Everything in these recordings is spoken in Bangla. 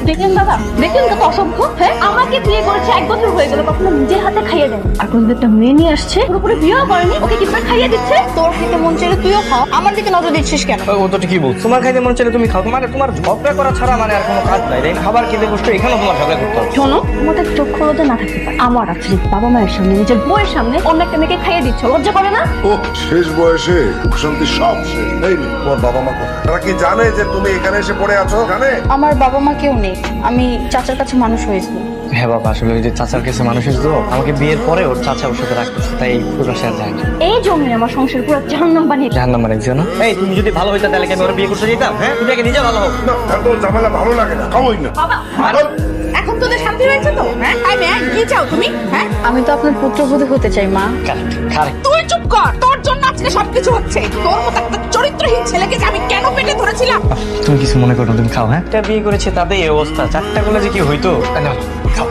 দেখলেন বাবা, দেখলেন কত অসভ্য। হ্যাঁ, আমাকে বিয়ে করেছে 1 বছর হয়ে গেল, কখনো নিজের হাতে খাইয়ে দেন। আর কোন একটা মেয়ে নিয়ে আসছে, পুরোপুরি বিয়েও করেনি, ওকে কিভাবে খাইয়ে দিচ্ছে। তোর খেতে মন চাইলে তুইও খাও, আমার দিকে নজর দিচ্ছিস কেন? ও তো ঠিকই বল, তোমার খাইতে মন চাইলে তুমি খাও, মানে তোমার ঝগড়া করা ছাড়া মানে আর কোনো কাজ নাই। খাবার খেতে বসছো, এখানেও তোমার ঝগড়া করতে হবে। শোনো, তোমাদের চক্ষু লজ্জা না থাকতে পারে, আমার আছে বাবা মায়ের সামনে, নিজের বউয়ের সামনে অন্য একটা মেয়েকে খাইয়ে দিচ্ছ, লজ্জা করে না? ও শেষ বয়সে সুখ শান্তি সব শেষ। এই মেয়ে, তোমার বাবা মা কোথায়? তারা কি জানে যে তুমি এখানে এসে পড়ে আছো? জানে? আমার বাবা মা কেউ নেই, আমি চাচার কাছে মানুষ হয়েছি। হ্যাঁ বাবা, আসলে ওই যে চাচার কাছে মানুষ এসেছিল, আমাকে বিয়ের পরে ওর চাচা ওর সাথে রাখতেছে, তাই পুরো শেয়ার যায় না। এই জন্য আমার সংসার পুরো জাহান্নাম বানিয়ে। জাহান্নাম বানিয়েছে না? এই তুমি যদি ভালো হইতা তাহলে কি আমি ওর বিয়ে করতে যেতাম? হ্যাঁ, তুমি আগে নিজে ভালো হও। না, এত ঝামেলা ভালো লাগে না, খাবোই না। বাবা, এখন তোদের শান্তি হয়েছে তো? হ্যাঁ কি চাও তুমি? হ্যাঁ আমি তো আপনার পুত্রবধূ হতে চাই মা। কারেক্ট। তুই চুপ কর, তোর জন্য আজকে সবকিছু হচ্ছে। তোর মতো একটা চরিত্রহীন ছেলেকে যে আমি কেন পেটে ধরেছিলাম। তুমি কিছু মনে করো না, তুমি খাও। হ্যাঁ, একটা বিয়ে করেছে তাতে এই অবস্থা, 4টা গুলো যে কি হইতো। নাও, খাও।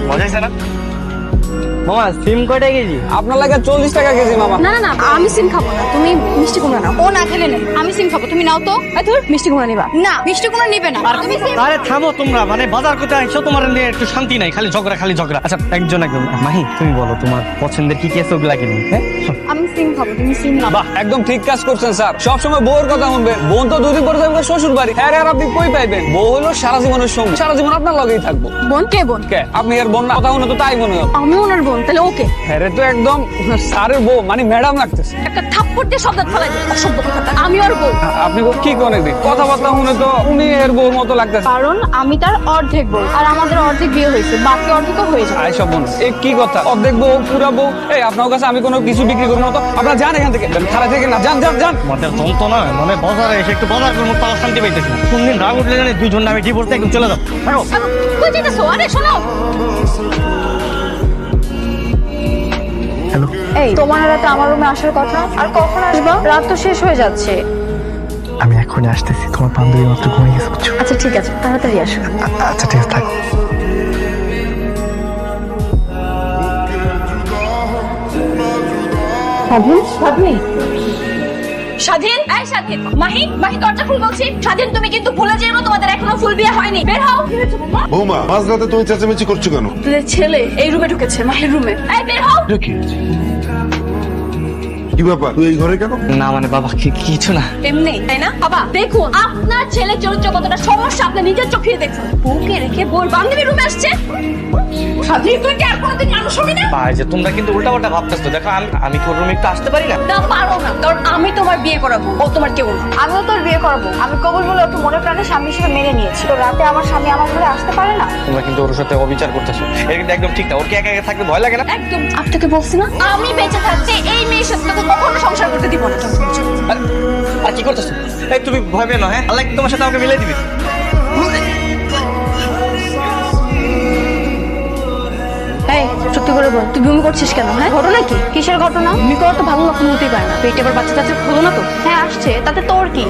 মজা হয়েছে না? মামা সিম কয়টা কেজি? আপনার লাগে 40 টাকা কেজি মামা। না না না, আমি সিম খাবো না, তুমি মিষ্টি কুমড়া নাও। ও না খেলে নেই, আমি সিম খাবো, তুমি নাও তো। ধুর, মিষ্টি কুমড়া নিবা না? মিষ্টি কুমড়া নিবে না। তুমি সিম। আরে থামো তোমরা, মানে বাজার করতে আইছো, তোমার নিয়ে একটু শান্তি নাই, খালি ঝগড়া খালি ঝগড়া। আচ্ছা একজন মাহি, তুমি বলো তোমার পছন্দের কি কি আছে ওগুলা কিনি। হ্যাঁ, আমি সিম খাবো, তুমি সিম নাও। বাহ, একদম ঠিক কাজ করছেন স্যার। সবসময় বউর কথা শুনবেন। বোন তো 2 দিন পরে যাবে শ্বশুর বাড়ি। হ্যাঁ আর আপনি কই পাইবেন? বউ হলো সারা জীবনের সঙ্গী, সারা জীবন আপনার লগেই থাকবো। বোন কে? বোন কে? আপনি এর বোন না? কথা শুনে তো তাই মনে হয়। আমি ওনার বোন, তাহলে ওকে। হ্যাঁ রে, তো একদম স্যারের বউ, মানে ম্যাডাম লাগতেছে। একটা থাপ্পড় দিয়ে শব্দ ফেলাই দিই, অসভ্য কথা। আমি ওর বউ, আপনি কি কোনে দিন কথাবার্তা শুনে তো উনি এর বউর মতো লাগতেছে। কারণ আমি তার অর্ধেক বউ, আর আমাদের অর্ধেক বিয়ে হয়েছে, বাকি অর্ধেকও হয়ে যাবে। আই সব বোন, এই কি কথা? অর্ধেক বউ পুরা বউ? এই আপনার কাছে আমি কোনো কিছু বিক্রি করবো না তো। আপনারা যান এখান থেকে, খারাপ থেকে না, যান যান যান। আমাদের যন্ত্রণা, মানে বাজারে এসে একটু বাজার করবো, তাও শান্তি পাইতেছি না। কোনদিন রাগ উঠলে জানি দুজন আমি ডিভোর্সে একদম চলে যাবো। কই যেতেছো? আরে শোনো, হ্যালো, এই তোমার রাতে আমার রুমে আসার কথা, আর কখন আসবা? রাত তো শেষ হয়ে যাচ্ছে। আমি এখনই আসতেছি, তোমার বান্ধবী মাত্র ঘুমিয়ে গেছে বুঝছো? আচ্ছা ঠিক আছে, তাড়াতাড়ি আসো। আচ্ছা ঠিক আছে, থাক। স্বাধীন, স্বাধীন, এই স্বাধীন, মাহি, মাহি দরজা খুল বলছি। স্বাধীন, তুমি কিন্তু ভুলে যেও, তোমাদের এখনো ফুল বিয়ে হয়নি। বের হও। বৌমা, মাঝরাতে তুমি চেঁচামেচি করছো কেন? তোদের ছেলে এই রুমে ঢুকেছে, মাহির রুমে। এই বের হও। কি ব্যাপার, তুই এই ঘরে কেন? না মানে বাবা কিছু না। এমনি, তাই না? বাবা দেখুন, আপনার ছেলে চরিত্র কতটা সমস্যা আপনি নিজের চোখে দেখুন। বউকে রেখে বউর বান্ধবী রুমে আসছে। স্বাধীন, তুই কি আর কোনোদিন মানুষ হবি না? ভাই যে তোমরা কিন্তু উল্টা পাল্টা ভাবতেছো। দেখো আমি কি ওর রুমে একটু আসতে পারি না? না পারো না, কারণ আমি তোমার বিয়ে করাবো, ও তোমার কেউ না। আমিও তোর বিয়ে করাবো, আমি কবুল বলে ওকে মনে প্রাণে স্বামী হিসেবে মেনে নিয়েছি। তো রাতে আমার স্বামী আমার ঘরে আসতে পারে না। তোমরা কিন্তু ওর সাথে অবিচার করতেছো, এটা কিন্তু একদম ঠিক না। ওর কি একা একা থাকতে ভয় লাগে না? একদম, আপনাকে বলছি না, আমি বেঁচে থাকতে এই মেয়ের সাথে তোকে কখনো সংসার করতে দিব না। আর কি করতেছো? এই তুমি ভয় পেও না। হ্যাঁ, আল্লাহ তোমার সাথে আমাকে মিলাই দিবি। এই সত্যি করে বল, তুই বমি করছিস কেন? হ্যাঁ, ঘটনা কি? কিসের ঘটনা? বমি করা তো ভালো লক্ষণ হতেই পারে না। পেটে আবার বাচ্চা টাচ্চা হলো না তো? হ্যাঁ আসছে, তাতে তোর কি?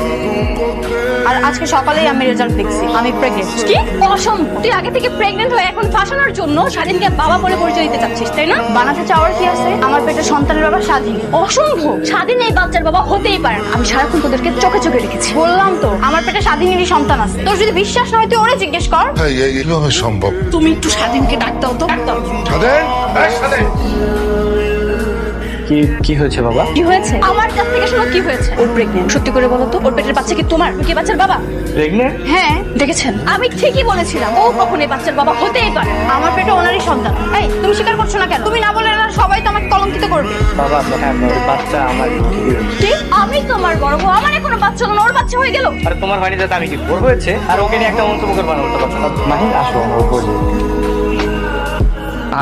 আর আজকে সকালেই আমি রেজাল্ট দেখছি, আমি প্রেগনেন্ট। কি অসম্ভব! তুই আগে থেকে প্রেগনেন্ট হয়ে এখন ফাঁসানোর জন্য স্বাধীনকে বাবা বলে পরিচয় দিতে চাচ্ছিস, তাই না? বানাতে চাওয়ার কি আছে? আমার পেটের সন্তানের বাবা স্বাধীন। অসম্ভব! স্বাধীন এই বাচ্চার বাবা হতেই পারে না। আমি সারাক্ষণ তোদেরকে চোখে চোখে রেখেছি। বললাম তো, আমার পেটে স্বাধীনেরই সন্তান আছে। তোর যদি বিশ্বাস না হয় তুই ওরে জিজ্ঞেস কর। হ্যাঁ, এইভাবে সম্ভব? তুমি একটু স্বাধীনকে ডাক দাও তো, ডাক দাও। স্বাধীন, এই স্বাধীন। কি হয়েছে বাবা? কি হয়েছে? আমার কাছ থেকে শোনো কি হয়েছে। ও প্রেগনেন্ট। সত্যি করে বলো তো, ওর পেটের বাচ্চা কি তোমার? কি বাচ্চার বাবা? প্রেগনেন্ট? হ্যাঁ, দেখেছেন, আমি ঠিকই বলেছিলাম। ও কখনো এই বাচ্চার বাবা হতেই পারে। আমার পেটে ওনারই সন্তান। এই তুমি স্বীকার করছো না কেন? তুমি না বলে না সবাই তো আমাকে কলঙ্কিত করবে। বাবা হ্যাঁ, ওর বাচ্চা আমার। কি? আমি তোমার বড় বউ, আমার কোনো বাচ্চা হলো না, ওর বাচ্চা হয়ে গেল। আরে তোমার হয়নি যাতে আমি কি ওর হয়েছে, আর ওকে নিয়ে একটা মন্তব্য করবো না উল্টা কথা। মাহিন আসো, ওর বলি।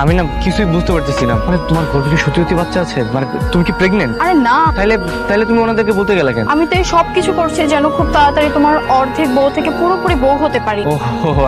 আমি না কিছুই বুঝতে পারতেছি না, মানে তোমার গর্ভে কি সত্যি সত্যি বাচ্চা আছে? মানে তুমি কি প্রেগনেন্ট? আরে না, তাহলে তুমি ওনাদেরকে বলতে গেলে কেন? আমি তো এই সব কিছু করছি যেন খুব তাড়াতাড়ি তোমার অর্ধেক বউ থেকে পুরোপুরি বউ হতে পারি। ও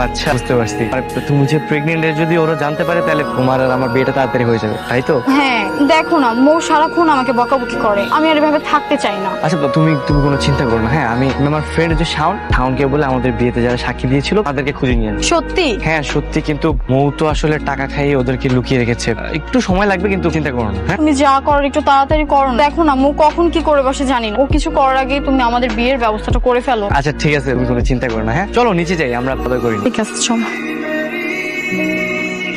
আচ্ছা, বুঝতে পারছি। মানে তুমি যে প্রেগনেন্ট যদি ওরা জানতে পারে তাহলে তোমার আর আমার বিয়েটা তাড়াতাড়ি হয়ে যাবে, তাই তো? হ্যাঁ, দেখো না, মৌ সারাক্ষণ আমাকে বকাবকি করে। আমি আর এভাবে থাকতে চাই না। আচ্ছা তুমি কোনো চিন্তা করো না। হ্যাঁ, আমি আমার ফ্রেন্ড যে শাওনকে বলে আমাদের বিয়েতে যারা সাক্ষী দিয়েছিল তাদেরকে খুঁজে নিয়ে আসবো। সত্যি? হ্যাঁ সত্যি, কিন্তু মৌ তো আসলে টাকা খাইয়ে ওদের আমাদেরকে লুকিয়ে রেখেছে। একটু সময় লাগবে, কিন্তু চিন্তা করো না। হ্যাঁ তুমি যা করার একটু তাড়াতাড়ি করো না। দেখো না মু কখন কি করে বসে জানি না। ও কিছু করার আগে তুমি আমাদের বিয়ের ব্যবস্থাটা করে ফেলো। আচ্ছা ঠিক আছে, তুমি কোনো চিন্তা করো না। হ্যাঁ চলো নিচে যাই, আমরা কথা করি। ঠিক আছে চলো।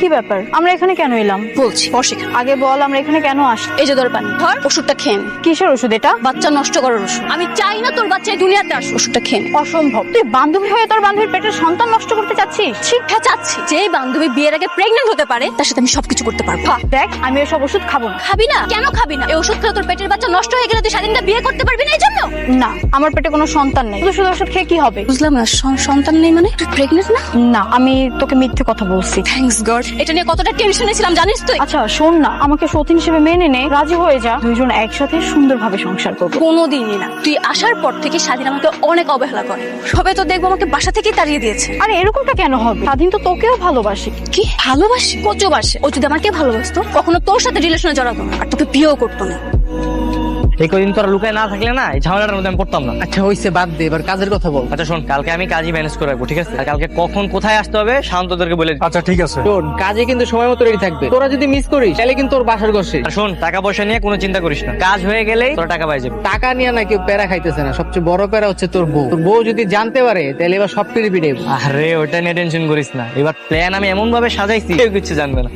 কি ব্যাপার, আমরা এখানে কেন এলাম? বলছি বসে আগে বল আমরা এখানে কেন আসি? এই যে ধর পানি ধর, ওষুধটা খেয়ে নে। কিসের ওষুধ এটা? বাচ্চা নষ্ট করার ওষুধ। আমি চাই না তোর বাচ্চা এই দুনিয়াতে আসুক, ওষুধটা খেয়ে নে। অসম্ভব, তুই বান্ধবী হয়ে তোর বান্ধবীর পেটের সন্তান নষ্ট করতে চাচ্ছিস? শিক্ষা চাচ্ছি, যে বান্ধবী বিয়ের আগে প্রেগন্যান্ট হতে পারে তার সাথে আমি সবকিছু করতে পারবো। দেখ আমি এসব ওষুধ খাবো না। খাবি না? কেন খাবি না? এই ওষুধ খেলে তোর পেটের বাচ্চা নষ্ট হয়ে গেলে তুই স্বাধীনতা বিয়ে করতে পারবি না এই জন্য? না, আমার পেটে কোনো সন্তান নেই। শুধু শুধু ওষুধ খেয়ে কি হবে? বুঝলাম না, সন্তান নেই মানে তুই প্রেগন্যান্ট না? না, আমি তোকে মিথ্যে কথা বলছি। থ্যাঙ্কস গড, এটা নিয়ে কতটা টেনশনে ছিলাম জানিস তুই? আচ্ছা শোন না, আমাকে সতীন হিসেবে মেনে নে, রাজি হয়ে যা, দুইজন একসাথে সুন্দরভাবে সংসার করবো। কোনোদিনই না। তুই আসার পর থেকে স্বাধীন আমাকে অনেক অবহেলা করে। সবাই তো দেখবো আমাকে বাসা থেকেই তাড়িয়ে দিয়েছে। আরে এরকমটা কেন হবে? স্বাধীন তো তোকেও ভালোবাসি। কি ভালোবাসি? কচু বাসে। ও যদি আমাকে ভালোবাসতো কখনো তোর সাথে রিলেশনে জড়াতো না, আর তোকে বিয়েও করতো না। এই কদিন তোরা লুকায় না থাকলে না, এই ঝামেলাটার মধ্যে আমি পড়তাম না। আচ্ছা হইছে, বাদ দে, এবার কাজের কথা বল। আচ্ছা শোন, কালকে আমি কাজই ম্যানেজ করে রাখবো, ঠিক আছে? আর কালকে কখন কোথায় আসতে হবে শান্তদেরকে বলে দিই। আচ্ছা ঠিক আছে। শোন, কাজে কিন্তু সময় মতো রেডি থাকবে। তোরা যদি মিস করিস তাহলে কিন্তু তোর বাসার গোসে। আর শোন, টাকা পয়সা নিয়ে কোনো চিন্তা করিস না, কাজ হয়ে গেলেই তোরা টাকা পাই যাবে। টাকা নিয়ে না কেউ প্যারা খাইতেছে না, সবচেয়ে বড় প্যারা হচ্ছে তোর বউ। তোর বউ যদি জানতে পারে তাহলে এবার সব রিপিট হবে। আরে ওটা নিয়ে টেনশন করিস না, এবার প্ল্যান আমি এমন ভাবে সাজাইছি কেউ কিছু জানবে না।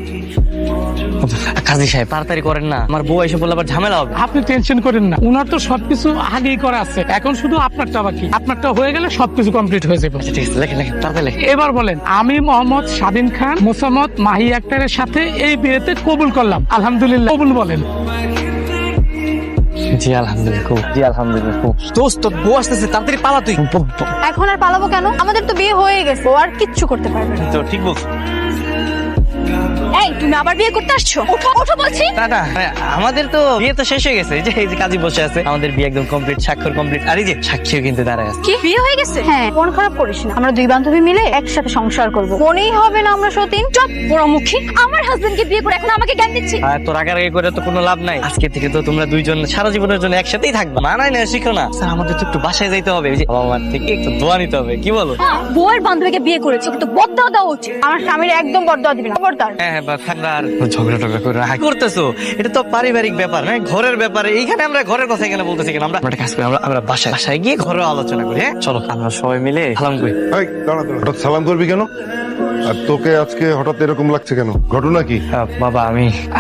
কাজী সাহেব তাড়াতাড়ি করেন না, আমার বউ এসে বললে আবার ঝামেলা হবে। আপনি টেনশন করেন না, উনার তো সবকিছু আগেই করা আছে, এখন শুধু আপনারটা বাকি। আপনারটা হয়ে গেলে সবকিছু কমপ্লিট হয়ে যাবে। আচ্ছা ঠিক আছে, লেখেন লেখেন তাড়াতাড়ি লেখেন। এবার বলেন, আমি মোহাম্মদ স্বাধীন খান মোসাম্মদ মাহি আক্তারের সাথে এই বিয়েতে কবুল করলাম। আলহামদুলিল্লাহ কবুল বলেন। জি আলহামদুলিল্লাহ, খুব জি আলহামদুলিল্লাহ খুব। দোস্ত তোর বউ আসতেছে, তাড়াতাড়ি পালা তুই। এখন আর পালাবো কেন? আমাদের তো বিয়ে হয়ে গেছে, ও আর কিচ্ছু করতে পারবে না। তো ঠিক বলছো। এই তুমি আবার বিয়ে করতে আসছো? ওঠো ওঠো বলছি। দাদা আমাদের তো বিয়ে তো শেষ হয়ে গেছে, এই যে কাজী বসে আছে, আমাদের বিয়ে একদম কমপ্লিট, স্বাক্ষর কমপ্লিট। আর এই যে সাক্ষীও কিন্তু দাঁড়ায় আছে। কি বিয়ে হয়ে গেছে? হ্যাঁ, মন খারাপ করিস না, আমরা দুই বান্ধবী মিলে একসাথে সংসার করবো। মনেই হবে না আমরা সতীন। চুপ পোড়ামুখী, আমার হাজবেন্ডকে বিয়ে করে এখন আমাকে জ্ঞান দিচ্ছি। আর তোর আগে করে তো কোনো লাভ নাই, আজকে থেকে তো তোমরা দুইজন সারা জীবনের জন্য একসাথেই থাকবে। মানাই না, শিখো না। স্যার আমাদের তো একটু বাসায় যাইতে হবে, এই যে বাবা মার থেকে একটু দোয়া নিতে হবে, কি বলো? বউয়ের বান্ধবীকে বিয়ে করেছে, ওকে তো বদদাও দেওয়া উচিত। আমার স্বামীর একদম বদদোয়া দিবি না, খবরদার। হ্যাঁ হ্যাঁ, ঠান্ডা আর ঝগড়া টগড়া করে রাগ করতেছো, এটা তো পারিবারিক ব্যাপার। হ্যাঁ ঘরের ব্যাপারে, এইখানে আমরা ঘরের কথা এখানে বলতেছি কেন? আমরা একটা কাজ করি, আমরা বাসায় বাসায় গিয়ে ঘরে আলোচনা করি। হ্যাঁ চলো আমরা সবাই মিলে সালাম করি। এই দাঁড়া দাঁড়া, হঠাৎ সালাম করবি কেন? আর তোকে আজকে হঠাৎ এরকম লাগছে কেন? ঘটনা কি? বাবা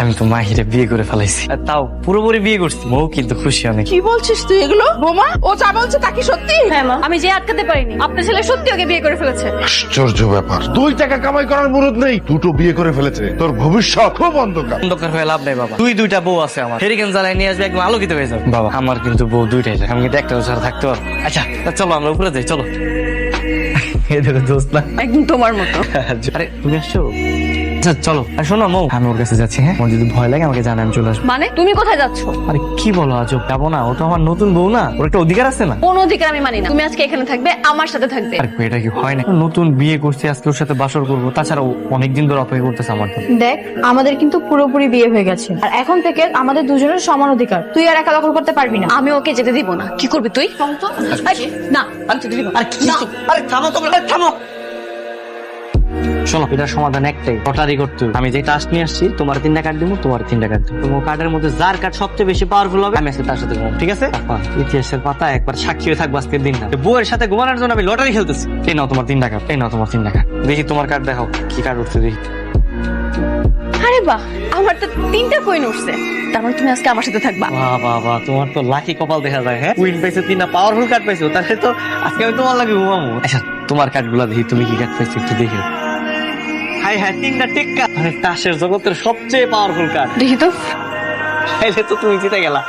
আমি তো মাহিরে বিয়ে করে ফেলাইছি, আর তাও পুরোপুরি বিয়ে করছি। বউ কিন্তু খুশি অনেক। কি বলছিস তুই এগুলো? বোমা, ও যা বলছে তা কি সত্যি? হ্যাঁ মা, আমি যে আটকাতে পারিনি, আপনার ছেলে সত্যি ওকে বিয়ে করে ফেলেছে। আশ্চর্য ব্যাপার, 2 টাকা কামাই করার মুরুদ নেই, দুটো বিয়ে করে ফেলেছে। তোর ভবিষ্যৎ খুব অন্ধকার। অন্ধকার হয়ে লাভ নেই বাবা, দুইটা বউ আছে আমার। হেরিকেন জ্বালায় নিয়ে আসবে, একদম আলোকিত হয়ে যাবে। বাবা আমার কিন্তু বউ দুইটাই, আমি কিন্তু একটা ছাড়া থাকতে পারবো। আচ্ছা চলো আমরা উপরে যাই, চলো। দোস্ত না একদম তোমার মতো। আরে তুমি আসছো? আচ্ছা চলো। আর শোনো মৌ, আমি ওর কাছে যাচ্ছি। হ্যাঁ, ওর যদি ভয় লাগে আমাকে জানাই, আমি চলে আসবো। মানে তুমি কোথায় যাচ্ছ? আরে কি বলো আজব, যাবো না? ও তো আমার নতুন বউ না, ওর একটা অধিকার আছে না? কোন অধিকার আমি মানি না। তুমি আজকে এখানে থাকবে, আমার সাথে থাকবে। আর এটা কি হয় না? নতুন বিয়ে করছি, আজকে ওর সাথে বাসর করবো। তাছাড়া ও অনেকদিন ধরে অপেক্ষা করতেছে আমার জন্য। দেখ আমাদের কিন্তু পুরোপুরি বিয়ে হয়ে গেছে, আর এখন থেকে আমাদের দুজনের সমান অধিকার। তুই আর একা দখল করতে পারবি না। আমি ওকে যেতে দিব না। কি করবি তুই? না আমি যেতে দিব না। আরে থামো তোমরা, থামো। শোনো, এটার সমাধান একটাই, লটারি করতে হবে। আমি যে টাস্ক নিয়ে আসছি, তোমার 3 টাকা দিব, তোমার 3 টাকা দিব। তোমার কার্ডের মধ্যে যার কার্ড সবচেয়ে বেশি পাওয়ারফুল হবে আমি আজকে তার সাথে ঘুমাবো, ঠিক আছে? ইতিহাসের পাতা একবার সাক্ষী হয়ে থাকবো আজকের দিনটা। বউয়ের সাথে ঘুমানোর জন্য আমি লটারি খেলতেছি। এই নাও তোমার 3 টাকা, এই নাও তোমার 3 টাকা। দেখি তোমার কার্ড দেখাও, কি কার্ড উঠছে দেখি। আরে বাহ, আমার তো 3টা কয়েন উঠছে। তার মানে তুমি আজকে আমার সাথে থাকবা। বাহ বাহ বাহ, তোমার তো লাকি কপাল দেখা যায়। হ্যাঁ কুইন পাইছো, 3টা পাওয়ারফুল কার্ড পাইছো, তাহলে তো আজকে আমি তোমার লাগে ঘুমাবো। আচ্ছা তোমার কার্ড গুলা দেখি, তুমি কি কার্ড পাইছো একটু দেখি। হাই হাই, 3টা টিক্কা, মানে তাসের জগতের সবচেয়ে পাওয়ারফুল কার্ড। দেখি তো। তাইলে তো তুমি জিতে গেলা।